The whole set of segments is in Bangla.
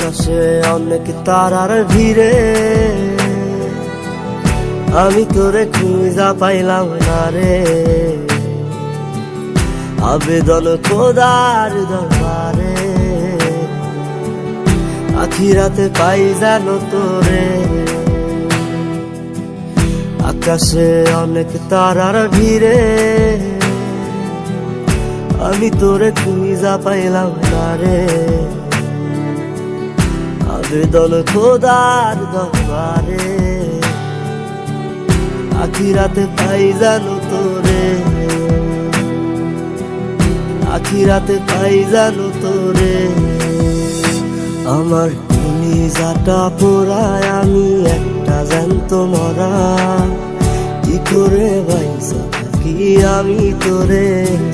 আকাশে অনেক তারার ভিড়ে আমি তোরে খুঁজা পাইলাম না রে। আবেদন খোদার দরবারে, আখিরাতে পাই জানো তোরে। আকাশে অনেক তারার ভিড়ে আমি তোরে খুঁজা পাইলাম না রে। আবেদন খোদার দরবারে, আখিরাতে পাই জানো তোরে। আখিরাতে পাই জানো তোরে। আমার কলিজাটা পোড়ায় আমি একটা জ্যান্ত মরা, কি করে বাইসা থাকি আমি তোরে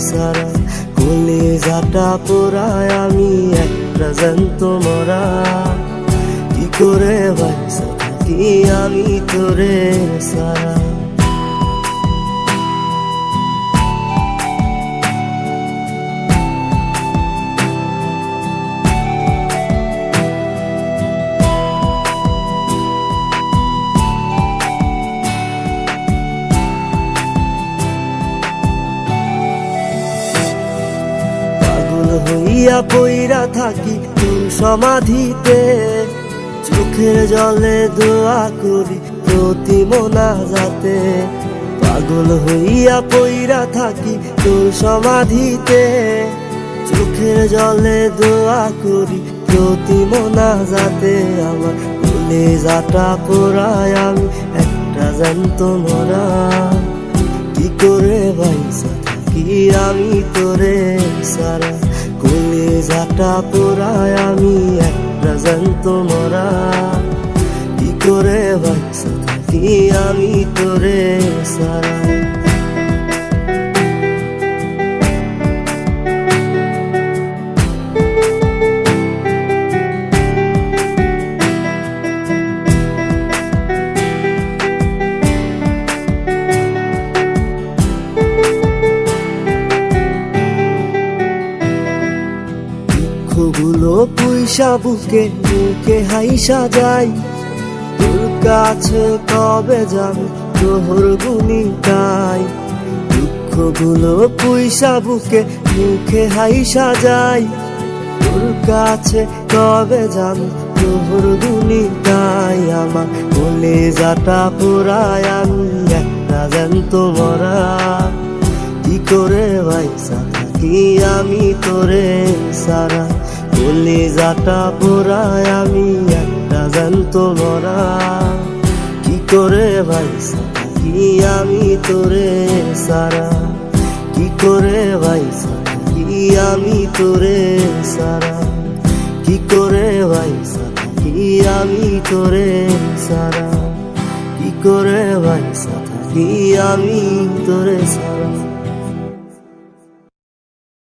সারা। কলিজাটা পোড়ায় আমি একটা জ্যান্ত মরা, কি করে বাইসা থাকি আমি তোরে সারা। হইয়া পইরা থাকি তোর সমাধিতে, চোখের জলে দোয়া করি প্রতি মোনাজাতে। পাগল হইয়া পইরা থাকি তোর সমাধিতে, চোখের জলে দোয়া করি প্রতি মোনাজাতে। আমার কলিজাটা পোড়ায় আমি একটা জ্যান্ত মরা, কি করে বাইসা থাকি আমি তোরে সারা। কলিজাটা পোড়ায় আমি একটা জ্যান্ত মরা, কি করে বাইসা থাকি আমি তোরে সারা। দুঃখগুলো পুইসা বুকে বুকে হাইসা যাই, তোর কাছে কবে যাবে তোর গুনি গাই। দুঃখগুলো পুইসা বুকে মুখে হাইসা যাই, তোর কাছে কবে যাবে তোর গুনি গাই। আমার কলিজাটা পোড়ায় আমি একটা জ্যান্ত মরা, কি করে বাইসা থাকি আমি তোরে সারা। কলিজাটা পোড়ায় আমি একটা জ্যান্ত মরা, কি করে বাইসা থাকি আমি তোরে সারা। কি করে বাইসা থাকি আমি তোরে সারা। কি করে বাইসা থাকি আমি তোরে সারা। কি করে বাইসা থাকি আমি তোরে সারা।